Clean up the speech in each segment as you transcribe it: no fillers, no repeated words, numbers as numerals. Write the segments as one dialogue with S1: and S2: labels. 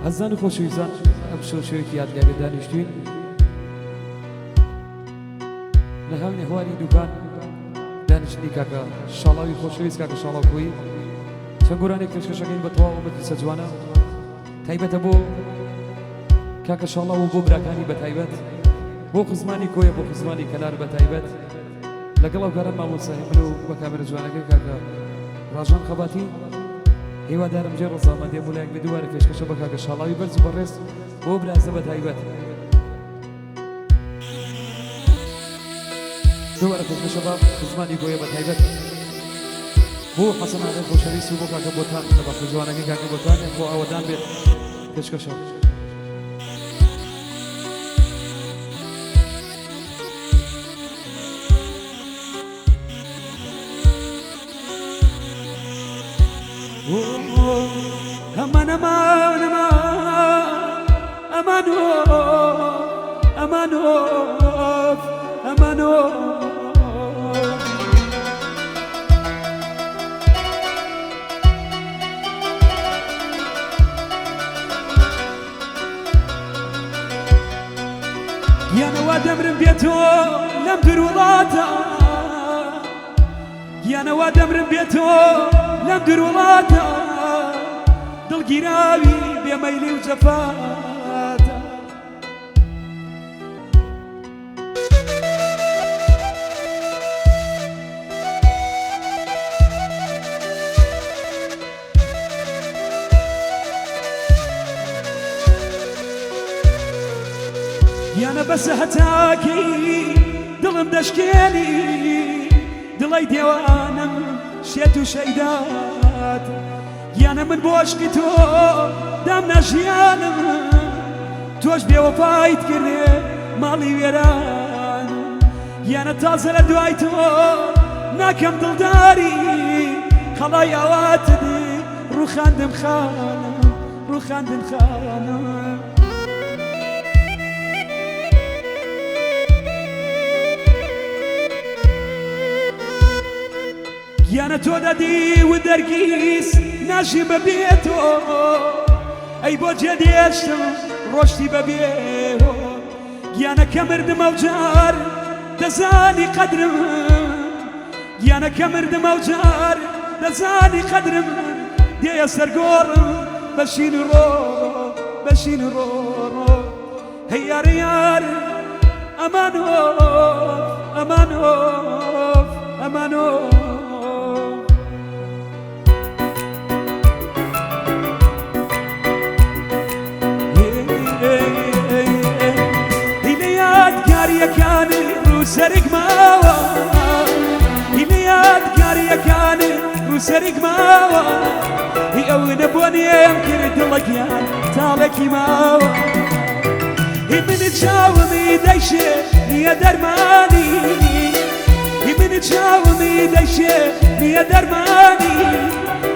S1: ئەزانی خۆشەویستان ئەم شەوێکی یادگاری دانیشتوین لە هاوینە هواری دوکان دانیشتنی کاکە شاڵاوی خۆشەویست کاکە شاڵاو کۆیی چەند گۆرانێک پێشکەشەکەین بە تەواو مەجلیسە جوانە تایبەتە بۆ کاکە شاڵاو و بۆ براکانی بە تایبەت بۆ خزمانی کۆیە بۆ خزمانی کەلار بە تایبەت لەگەڵ ئەو کارە مامۆستای من و بە کامێرە جوانەکەی کاکە ڕاژان خەباتی هیوادارم جێ ڕۆژامەندێ بۆ لایەک دووارە پێشکەشە بە کاکە شاڵاوی بەرز و بەڕێز بۆ برازە بە تایبەت دووارە پێشکەشە بە خزمانی کۆیە بە تایبەت بۆ حەسەن ئاغای خۆشەویست و بۆ کاکە بۆتان لە بەخت جوانەکەی کاکە بۆتان بۆ ئەوەدان بێت پێشکەشە
S2: أمان أمان أمان أمان أمان يا نواد أمر بيته لم درولاته يا نواد أمر بيته لم درولاته دل گیراوی بێمەیلی و جەفاتە یانە بەسە هەتاکی دڵم دەشکێنی دڵی دێوانم شێت و شەیداتە یانە من بۆ عشقی تۆ دام ناژیانم تۆش بێوەفایت کردێ ماڵی وێران یانە تازە لە دوای تۆ ناکەم دڵداری خەڵای ئاواتە دێ ڕووخاندم خانم ڕووخاندم خانم یانە تۆ دەدی و دەرگیز ناشی بەبێتۆ ئەی بۆ جێ دێشتم ڕۆشتی بەبێ گیانە کە مردمە و جار دەزانی قەدرم گیانە کە مردمە و جار دەزانی قەدرم دێیە سەرگۆڕم بەشین و ڕۆ بەشین و ڕۆ هەی یارە یار ئەمانۆ ئەمانۆ ئەمانۆ یادگاریەکانی ڕووسەرێک ماوە هینە یادگاریەکانی ڕووسەرێک ماوە هی ئەو نەبوونێم کرد دڵەکیان تاڵێکی ماوە هی منی چاومی دەیشێ نییە دەرمانی هی منی چاومی دەیشێ نییە دەرمانی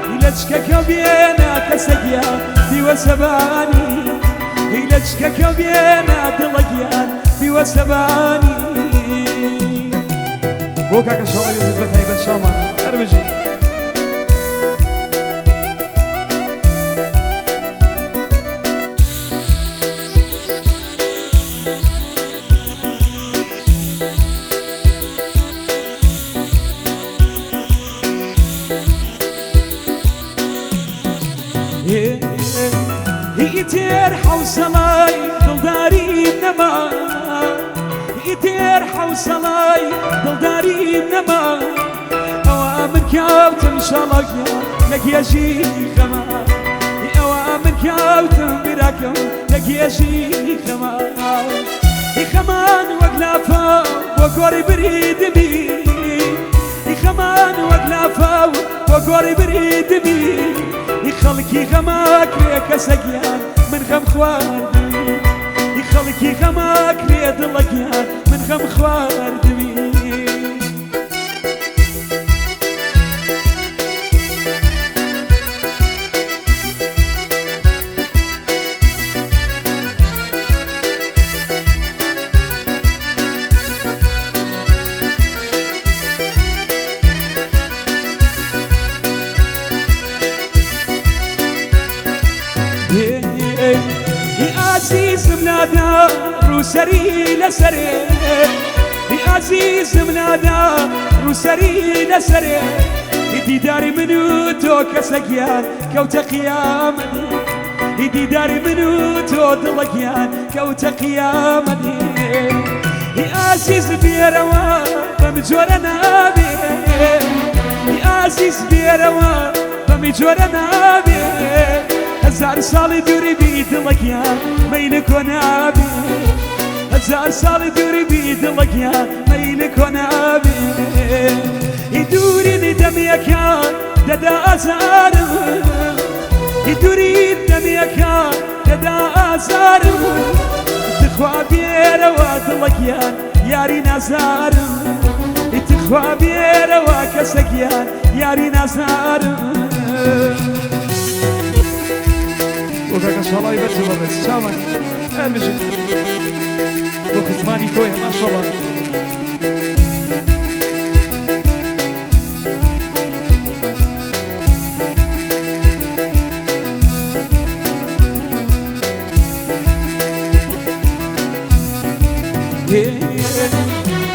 S2: هی لە چکەکە بێنە کەسەگیان دیوە سەبانی هی لە چکەکە بێنە دڵەکیان دیوە سەبانی
S1: بۆ کاکە شاڵاوی بە تایبەت شامان هەربژی
S2: هی تێر حەوسەڵای دڵداری نەما تێر حەوسەڵای دڵداری نەما ئەوە من کەوتم شەڵەکیان لە گێژی خەما ئەوە من کەوتم براکەم لە گێژی خەما خەمان وەک لافە بۆ گۆڕی بریدمی خەمان وەک لافە بۆ گۆڕی بریدمی خەڵکی خەماکرێ کەسەگیان من خەم خواردمی خەڵکی خەماکرێ دڵەکیان من خەم خواردمی عزيز منادا روسري لسري عزيز منادا روسري لسري ديداري منو تو كسقيان كوت قيامني ديداري منو تو دلقيان كوت قيامني عزيز بيروا بمجورنا بي عزيز بيروا بمجورنا بي هزار سال دوري بيد لقيان ميلك ونابي هزار سال دوري بيد لقيان ميلك ونابي يدوري دمي كان ددا أزارم يدوري دمي كان ددا أزارم تخوى بيرا وادلقيان ياري نزارم تخوى بيرا وكسقيان ياري نزارم
S1: وذاك الصلاة يبدل بس سامع المجد وختماني توي ما شاء الله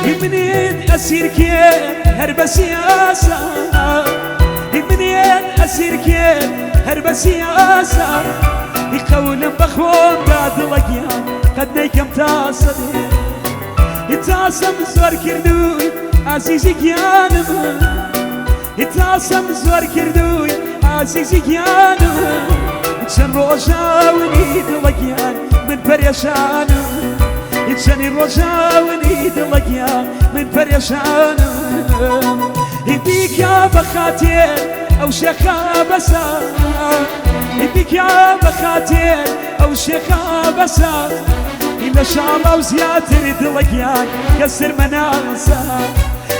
S2: يبنيت أسير كين هرب سياسة يبنيت أسير كين هرب سياسة يقول بخون بعد لقيان قد نيكم تصدي يتصم زور كردوي عزيزي كيانم يتصم زور كردوي عزيزي كيانم يتشن روجا ونيد لقيان من بريشانم يتشن روجا ونيد لقيان من بريشانم يبيك يا بخاتين أو شيخا بسا يبيك يا بخاتين أو شيخا بسا إلا شعلا وزيادة دلقيان كسر مناسا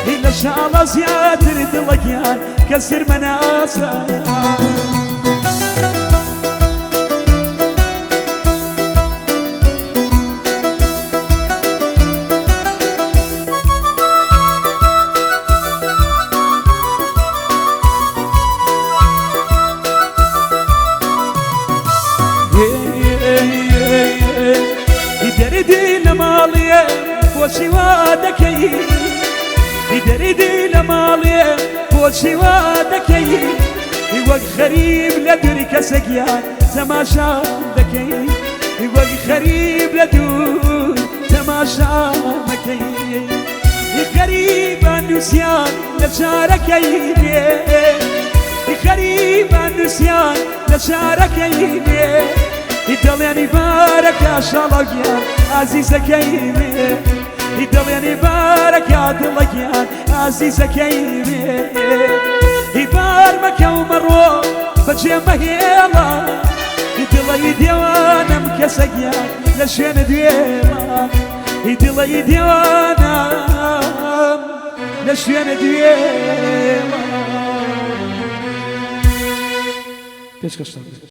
S2: إلا شعلا وزيادة دلقيان كسر مناسا يدردي لماليه بوشي وادكي يدردي لماليه بوشي وادكي يوق غريب لدرك سقيان تماشا دكي يوق غريب لدور تماشا مكي غريب النسيان لشاركي غريب النسيان لشاركي يدليني بارك يا شالقيان عزيزك يمي يدليني بارك يا دلقيان عزيزك يمي يبار مكة ومرو بجيمة هيلا يدلي ديوانا مكسقيان لشين ديلا يدلي ديوانا لشين ديلا
S1: بيش كشتاق